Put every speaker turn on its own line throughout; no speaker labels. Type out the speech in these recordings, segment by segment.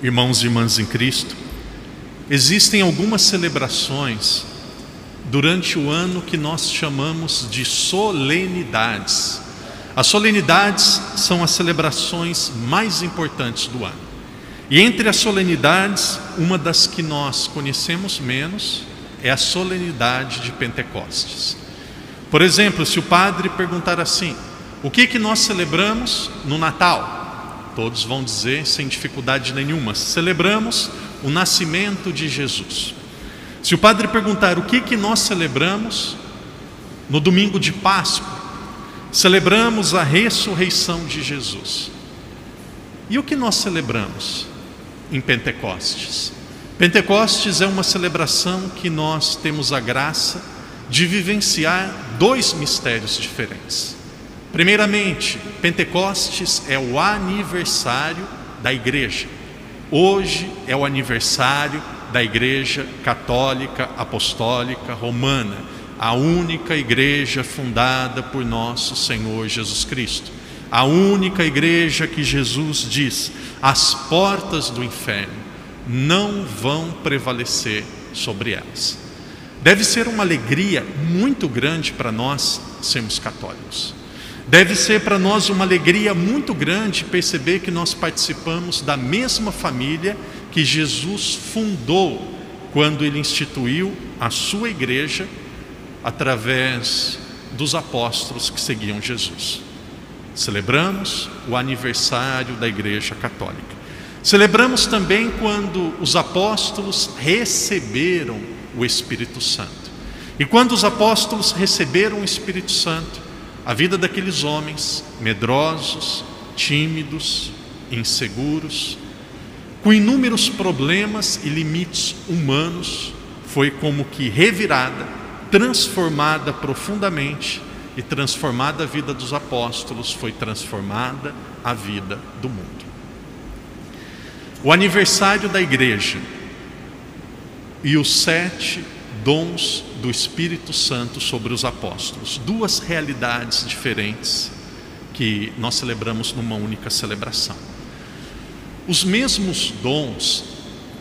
irmãos e irmãs em Cristo, existem algumas celebrações durante o ano que nós chamamos de solenidades. As solenidades são as celebrações mais importantes do ano. E entre as solenidades, uma das que nós conhecemos menos é a solenidade de Pentecostes. Por exemplo, se o padre perguntar assim: o que nós celebramos no Natal? Todos vão dizer sem dificuldade nenhuma: celebramos o nascimento de Jesus. Se o padre perguntar o que nós celebramos no domingo de Páscoa, celebramos a ressurreição de Jesus. E o que nós celebramos em Pentecostes? Pentecostes é uma celebração que nós temos a graça de vivenciar dois mistérios diferentes. Primeiramente, Pentecostes é o aniversário da igreja. Hoje é o aniversário da Igreja Católica Apostólica Romana, a única igreja fundada por nosso Senhor Jesus Cristo. A única igreja que Jesus diz: as portas do inferno não vão prevalecer sobre elas. Deve ser uma alegria muito grande para nós sermos católicos. Deve ser para nós uma alegria muito grande perceber que nós participamos da mesma família que Jesus fundou quando ele instituiu a sua igreja através dos apóstolos que seguiam Jesus. Celebramos o aniversário da Igreja Católica. Celebramos também quando os apóstolos receberam o Espírito Santo. E quando os apóstolos receberam o Espírito Santo, a vida daqueles homens medrosos, tímidos, inseguros, com inúmeros problemas e limites humanos, foi como que revirada, transformada profundamente, e transformada a vida dos apóstolos, foi transformada a vida do mundo. O aniversário da igreja e os 7 dons do Espírito Santo sobre os apóstolos, duas realidades diferentes que nós celebramos numa única celebração. Os mesmos dons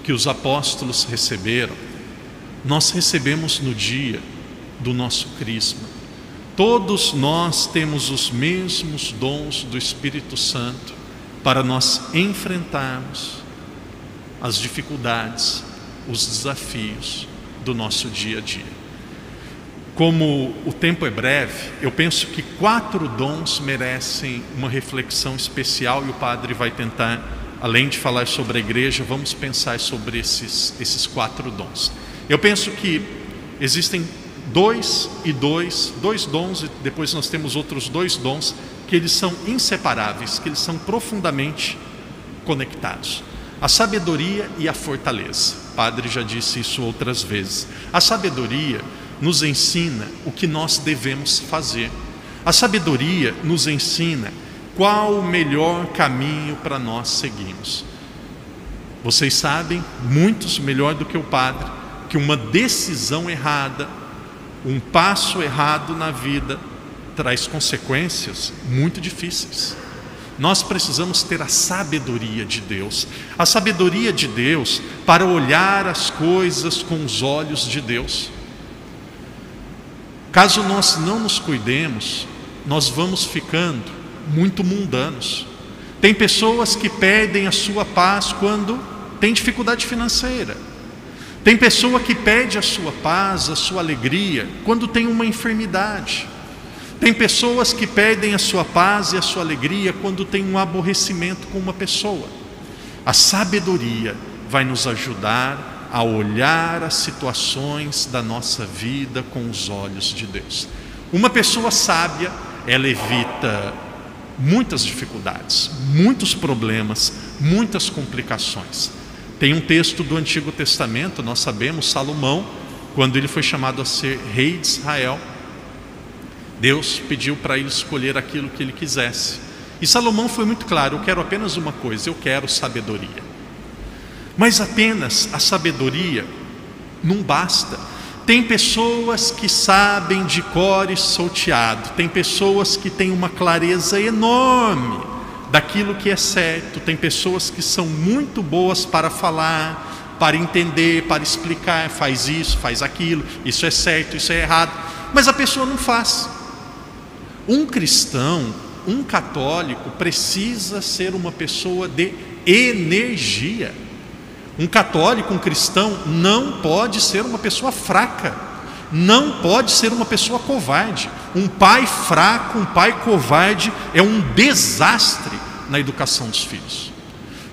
que os apóstolos receberam, nós recebemos no dia do nosso crisma. Todos nós temos os mesmos dons do Espírito Santo para nós enfrentarmos as dificuldades, os desafios do nosso dia a dia. Como o tempo é breve, eu penso que 4 dons merecem uma reflexão especial, e o padre vai tentar, além de falar sobre a igreja, vamos pensar sobre esses 4 dons. Eu penso que existem dois dons, e depois nós temos outros 2 dons que eles são inseparáveis, que eles são profundamente conectados: a sabedoria e a fortaleza. O padre já disse isso outras vezes. A sabedoria nos ensina o que nós devemos fazer. A sabedoria nos ensina qual o melhor caminho para nós seguirmos. Vocês sabem, muitos melhor do que o padre, que uma decisão errada, um passo errado na vida traz consequências muito difíceis. Nós precisamos ter a sabedoria de Deus. A sabedoria de Deus para olhar as coisas com os olhos de Deus. Caso nós não nos cuidemos, nós vamos ficando muito mundanos. Tem pessoas que perdem a sua paz quando tem dificuldade financeira. Tem pessoa que perde a sua paz, a sua alegria, quando tem uma enfermidade. Tem pessoas que perdem a sua paz e a sua alegria quando tem um aborrecimento com uma pessoa. A sabedoria vai nos ajudar a olhar as situações da nossa vida com os olhos de Deus. Uma pessoa sábia, ela evita muitas dificuldades, muitos problemas, muitas complicações. Tem um texto do Antigo Testamento, nós sabemos, Salomão, quando ele foi chamado a ser rei de Israel, Deus pediu para ele escolher aquilo que ele quisesse. E Salomão foi muito claro: eu quero apenas uma coisa, eu quero sabedoria. Mas apenas a sabedoria não basta. Tem pessoas que sabem de cor e salteado, tem pessoas que têm uma clareza enorme daquilo que é certo. Tem pessoas que são muito boas para falar, para entender, para explicar, faz isso, faz aquilo, isso é certo, isso é errado, mas a pessoa não faz. Um cristão, um católico, precisa ser uma pessoa de energia. Um católico, um cristão, não pode ser uma pessoa fraca, não pode ser uma pessoa covarde. Um pai fraco, um pai covarde é um desastre na educação dos filhos.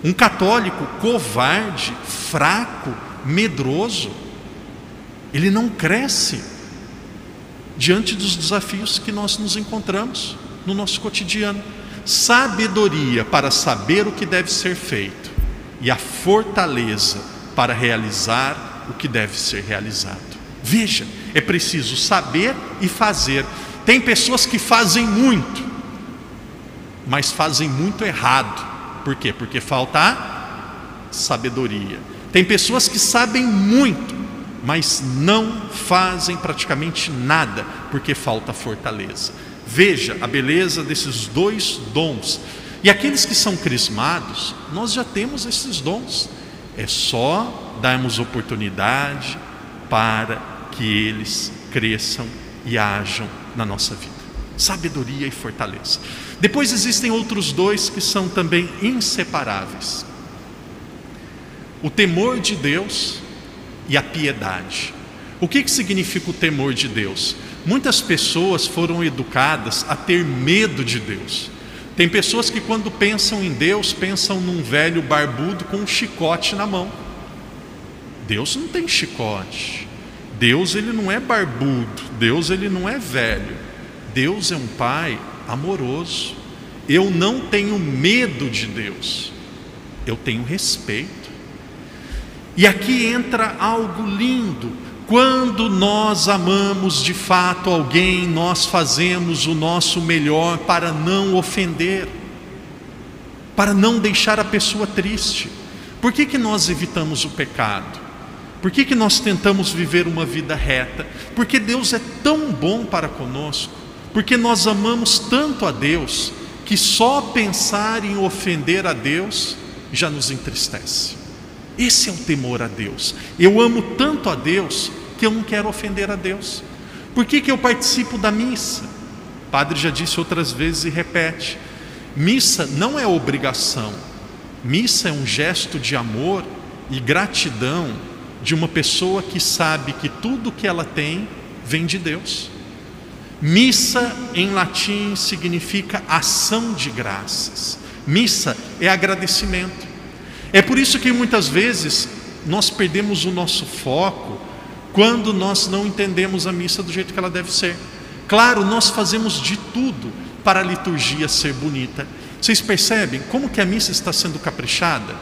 Um católico covarde, fraco, medroso, ele não cresce diante dos desafios que nós nos encontramos no nosso cotidiano. Sabedoria para saber o que deve ser feito e a fortaleza para realizar o que deve ser realizado. Veja, é preciso saber e fazer. Tem pessoas que fazem muito, mas fazem muito errado. Por quê? Porque falta a sabedoria. Tem pessoas que sabem muito, mas não fazem praticamente nada, porque falta fortaleza. Veja a beleza desses dois dons. E aqueles que são crismados, nós já temos esses dons. É só darmos oportunidade para que eles cresçam e ajam na nossa vida. Sabedoria e fortaleza. Depois existem outros dois que são também inseparáveis: o temor de Deus e a piedade. O que significa o temor de Deus? Muitas pessoas foram educadas a ter medo de Deus. Tem pessoas que, quando pensam em Deus, pensam num velho barbudo com um chicote na mão. Deus não tem chicote. Deus, ele não é barbudo. Deus, ele não é velho. Deus é um pai amoroso. Eu não tenho medo de Deus, eu tenho respeito. E aqui entra algo lindo. Quando nós amamos de fato alguém, nós fazemos o nosso melhor para não ofender, para não deixar a pessoa triste. Por que nós evitamos o pecado? Por que nós tentamos viver uma vida reta? Porque Deus é tão bom para conosco, porque nós amamos tanto a Deus, que só pensar em ofender a Deus já nos entristece. Esse é o temor a Deus. Eu amo tanto a Deus que eu não quero ofender a Deus. Por que eu participo da missa? O padre já disse outras vezes e repete: missa não é obrigação. Missa é um gesto de amor e gratidão de uma pessoa que sabe que tudo que ela tem vem de Deus. Missa em latim significa ação de graças. Missa é agradecimento. É por isso que muitas vezes nós perdemos o nosso foco quando nós não entendemos a missa do jeito que ela deve ser. Claro, nós fazemos de tudo para a liturgia ser bonita. Vocês percebem como que a missa está sendo caprichada?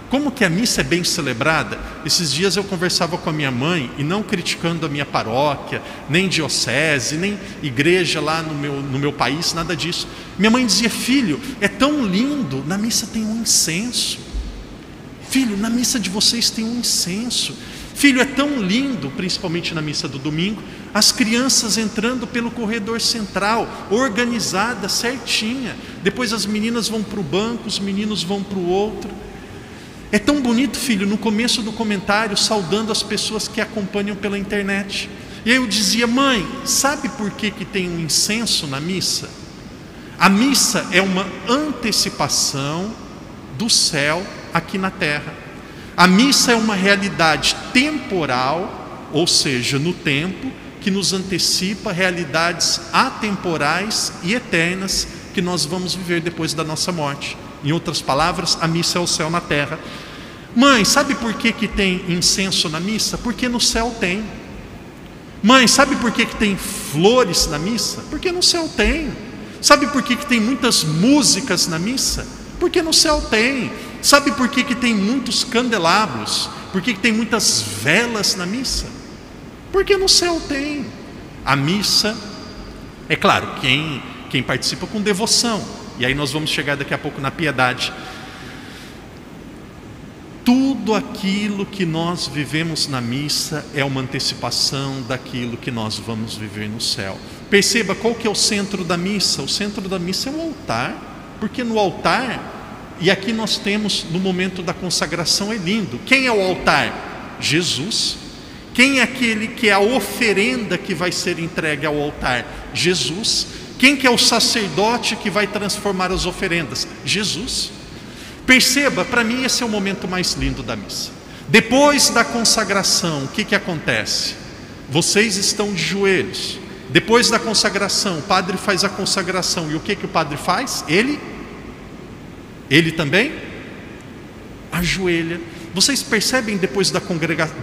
Como que a missa é bem celebrada? Esses dias eu conversava com a minha mãe, e não criticando a minha paróquia, nem diocese, nem igreja lá no meu país, nada disso. Minha mãe dizia: filho, é tão lindo, na missa tem um incenso. Filho, na missa de vocês tem um incenso. Filho, é tão lindo, principalmente na missa do domingo, as crianças entrando pelo corredor central, organizada, certinha. Depois as meninas vão para o banco, os meninos vão para o outro. É tão bonito, filho, no começo do comentário, saudando as pessoas que acompanham pela internet. E aí eu dizia: mãe, sabe por que tem um incenso na missa? A missa é uma antecipação do céu aqui na terra. A missa é uma realidade temporal, ou seja, no tempo, que nos antecipa realidades atemporais e eternas que nós vamos viver depois da nossa morte. Em outras palavras, a missa é o céu na terra. Mãe, sabe por que tem incenso na missa? Porque no céu tem. Mãe, sabe por que tem flores na missa? Porque no céu tem. Sabe por que tem muitas músicas na missa? Porque no céu tem. Sabe por que tem muitos candelabros? Por que tem muitas velas na missa? Porque no céu tem. A missa, é claro, quem participa com devoção. E aí nós vamos chegar daqui a pouco na piedade. Tudo aquilo que nós vivemos na missa é uma antecipação daquilo que nós vamos viver no céu. Perceba qual que é o centro da missa. O centro da missa é o altar. Porque no altar, e aqui nós temos no momento da consagração, é lindo. Quem é o altar? Jesus. Quem é aquele que é a oferenda que vai ser entregue ao altar? Jesus. Quem que é o sacerdote que vai transformar as oferendas? Jesus. Perceba, para mim esse é o momento mais lindo da missa. Depois da consagração, o que acontece? Vocês estão de joelhos. Depois da consagração, o padre faz a consagração. E o que o padre faz? Ele também ajoelha. Vocês percebem, depois da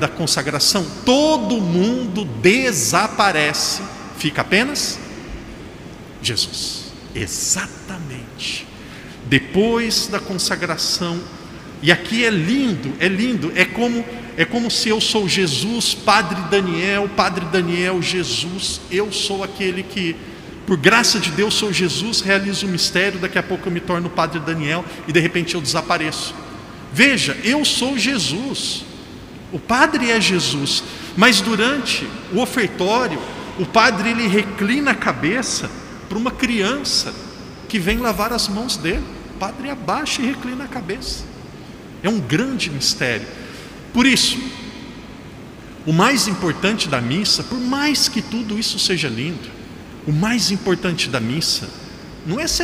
consagração, todo mundo desaparece. Fica apenas Jesus. Exatamente. Depois da consagração, e aqui é lindo, é como se eu sou Jesus, Padre Daniel, Jesus. Eu sou aquele que, por graça de Deus, sou Jesus, realizo o mistério. Daqui a pouco eu me torno Padre Daniel e de repente eu desapareço. Veja, eu sou Jesus, o padre é Jesus, mas durante o ofertório, o padre ele reclina a cabeça para uma criança que vem lavar as mãos dele. O padre abaixa e reclina a cabeça. É um grande mistério. Por isso, o mais importante da missa, por mais que tudo isso seja lindo, o mais importante da missa não é se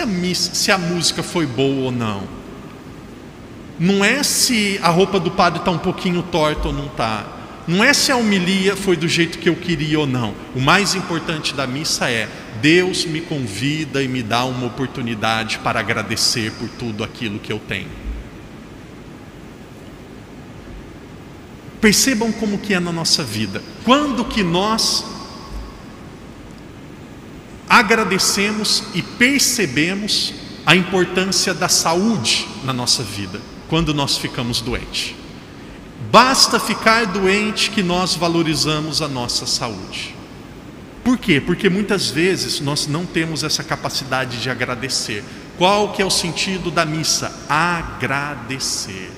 a música foi boa ou não. Não é se a roupa do padre está um pouquinho torta ou não está. Não é se a homilia foi do jeito que eu queria ou não. O mais importante da missa é: Deus me convida e me dá uma oportunidade para agradecer por tudo aquilo que eu tenho. Percebam como que é na nossa vida. Quando que nós agradecemos e percebemos a importância da saúde na nossa vida? Quando nós ficamos doentes. Basta ficar doente que nós valorizamos a nossa saúde. Por quê? Porque muitas vezes nós não temos essa capacidade de agradecer. Qual que é o sentido da missa? Agradecer.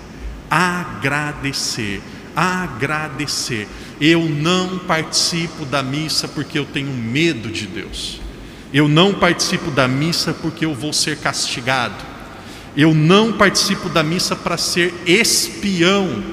Agradecer. Agradecer. Eu não participo da missa porque eu tenho medo de Deus. Eu não participo da missa porque eu vou ser castigado. Eu não participo da missa para ser espião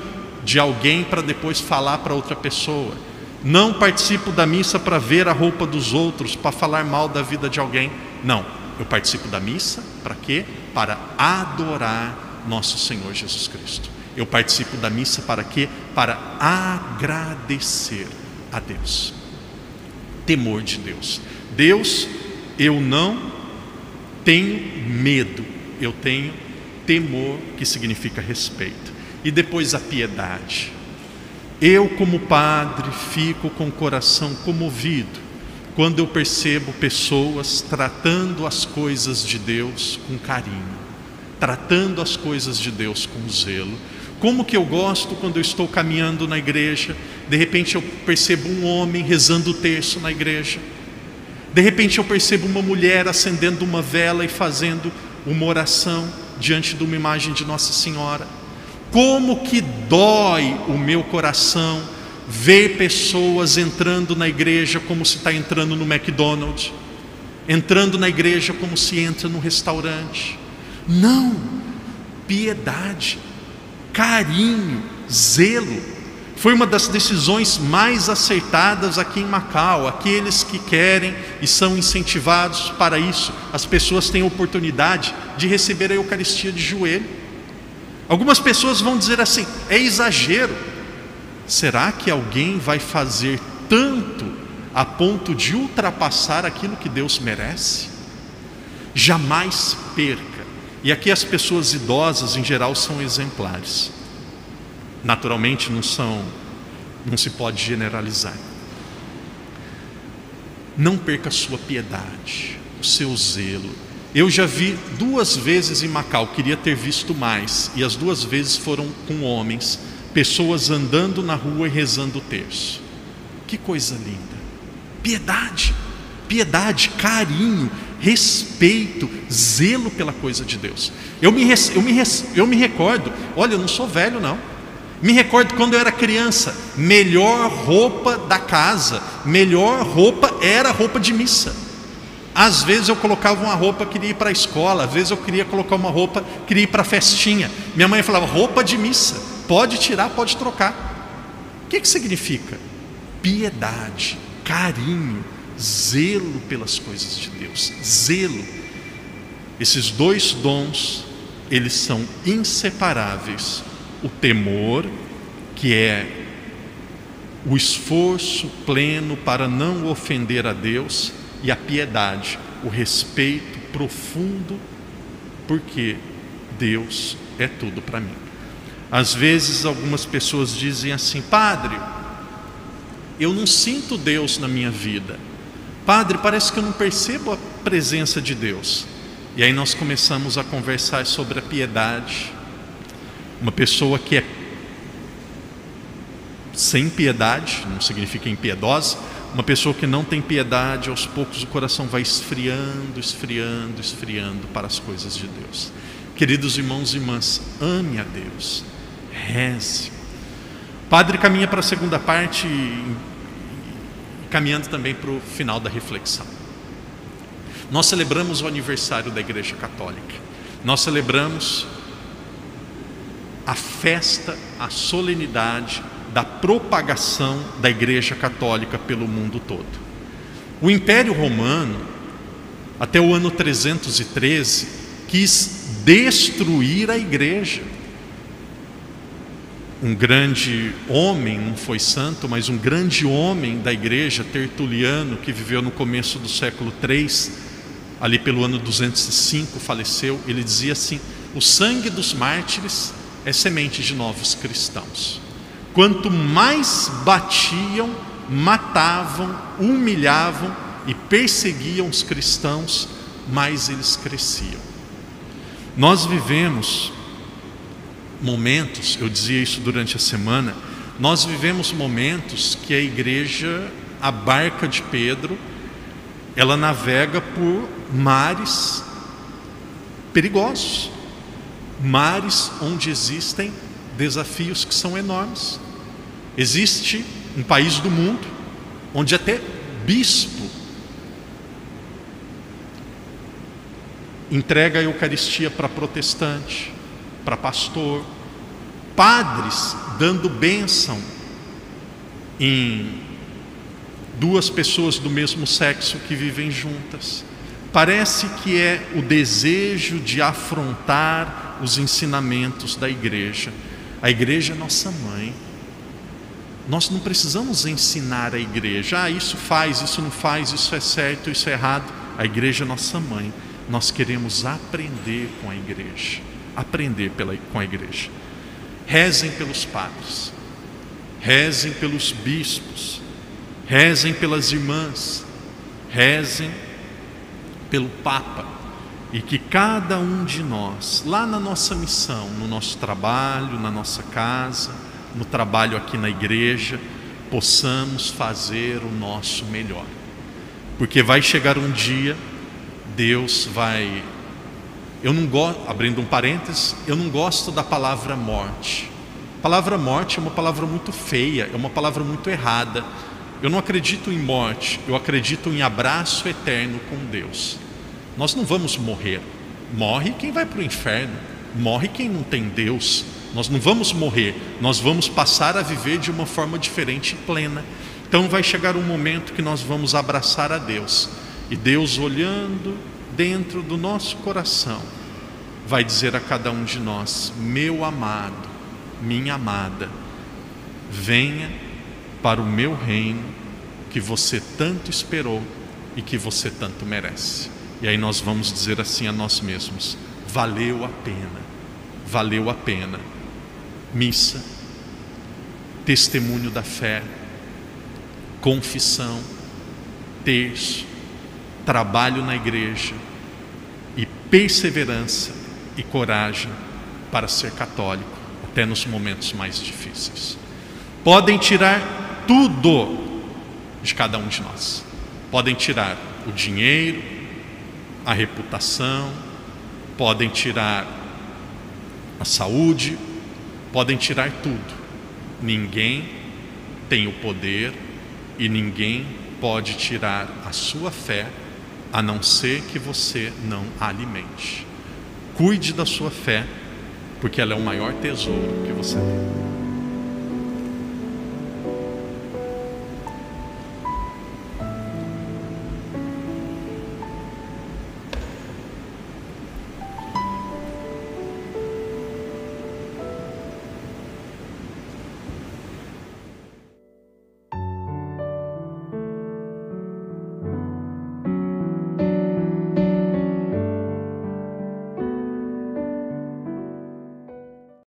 de alguém para depois falar para outra pessoa. Não participo da missa para ver a roupa dos outros, para falar mal da vida de alguém. Não, eu participo da missa para quê? Para adorar nosso Senhor Jesus Cristo. Eu participo da missa para quê? Para agradecer a Deus. Temor de Deus. Deus, eu não tenho medo, eu tenho temor, que significa respeito. E depois a piedade. Eu, como padre, fico com o coração comovido quando eu percebo pessoas tratando as coisas de Deus com carinho, tratando as coisas de Deus com zelo. Como que eu gosto quando eu estou caminhando na igreja, de repente eu percebo um homem rezando o terço na igreja, de repente eu percebo uma mulher acendendo uma vela e fazendo uma oração diante de uma imagem de Nossa Senhora. Como que dói o meu coração ver pessoas entrando na igreja como se está entrando no McDonald's, entrando na igreja como se entra no restaurante. Não, piedade, carinho, zelo. Foi uma das decisões mais acertadas aqui em Macau. Aqueles que querem e são incentivados para isso, as pessoas têm a oportunidade de receber a Eucaristia de joelho. Algumas pessoas vão dizer assim: é exagero. Será que alguém vai fazer tanto a ponto de ultrapassar aquilo que Deus merece? Jamais perca. E aqui as pessoas idosas em geral são exemplares. Naturalmente não se pode generalizar. Não perca a sua piedade, o seu zelo. Eu já vi 2 vezes em Macau, queria ter visto mais, e as 2 vezes foram com homens, pessoas andando na rua e rezando o terço. Que coisa linda. Piedade, piedade, carinho, respeito, zelo pela coisa de Deus. Eu me recordo, olha, eu não sou velho não, me recordo quando eu era criança, melhor roupa da casa, melhor roupa era a roupa de missa. Às vezes eu colocava uma roupa, queria ir para a escola. Às vezes eu queria colocar uma roupa, queria ir para a festinha. Minha mãe falava: roupa de missa, pode tirar, pode trocar. O que significa? Piedade, carinho, zelo pelas coisas de Deus, zelo. Esses dois dons, eles são inseparáveis. O temor, que é o esforço pleno para não ofender a Deus, e a piedade, o respeito profundo, porque Deus é tudo para mim. Às vezes algumas pessoas dizem assim: padre, eu não sinto Deus na minha vida. Padre, parece que eu não percebo a presença de Deus. E aí nós começamos a conversar sobre a piedade. Uma pessoa que é sem piedade, não significa impiedosa. Uma pessoa que não tem piedade, aos poucos o coração vai esfriando, esfriando, esfriando para as coisas de Deus. Queridos irmãos e irmãs, ame a Deus, reze. O padre caminha para a segunda parte, caminhando também para o final da reflexão. Nós celebramos o aniversário da Igreja Católica. Nós celebramos a festa, a solenidade da propagação da Igreja Católica pelo mundo todo. O Império Romano, até o ano 313, quis destruir a Igreja. Um grande homem, não foi santo, mas um grande homem da Igreja, Tertuliano, que viveu no começo do século III, ali pelo ano 205 faleceu. Ele dizia assim: o sangue dos mártires é semente de novos cristãos. Quanto mais batiam, matavam, humilhavam e perseguiam os cristãos, mais eles cresciam. Nós vivemos momentos, eu dizia isso durante a semana, nós vivemos momentos que a igreja, a barca de Pedro, ela navega por mares perigosos, mares onde existem desafios que são enormes. Existe um país do mundo onde até bispo entrega a Eucaristia para protestante, para pastor, padres dando bênção em duas pessoas do mesmo sexo que vivem juntas. Parece que é o desejo de afrontar os ensinamentos da igreja. A igreja é nossa mãe. Nós não precisamos ensinar a igreja: isso faz, isso não faz, isso é certo, isso é errado. A igreja é nossa mãe. Nós queremos aprender com a igreja, com a igreja. Rezem pelos padres, rezem pelos bispos, rezem pelas irmãs, rezem pelo Papa, e que cada um de nós, lá na nossa missão, no nosso trabalho, na nossa casa, no trabalho aqui na igreja, possamos fazer o nosso melhor, porque vai chegar um dia, Deus vai... Eu não gosto, abrindo um parênteses, eu não gosto da palavra morte. A palavra morte é uma palavra muito feia, é uma palavra muito errada. Eu não acredito em morte, eu acredito em abraço eterno com Deus. Nós não vamos morrer. Morre quem vai para o inferno, morre quem não tem Deus. Nós não vamos morrer, nós vamos passar a viver de uma forma diferente e plena. Então vai chegar um momento que nós vamos abraçar a Deus, e Deus, olhando dentro do nosso coração, vai dizer a cada um de nós: meu amado, minha amada, venha para o meu reino que você tanto esperou e que você tanto merece. E aí nós vamos dizer assim a nós mesmos: valeu a pena, valeu a pena. Missa, testemunho da fé, confissão, terço, trabalho na igreja e perseverança e coragem para ser católico até nos momentos mais difíceis. Podem tirar tudo de cada um de nós. Podem tirar o dinheiro, a reputação, podem tirar a saúde, podem tirar tudo. Ninguém tem o poder e ninguém pode tirar a sua fé a não ser que você não a alimente. Cuide da sua fé, porque ela é o maior tesouro que você tem.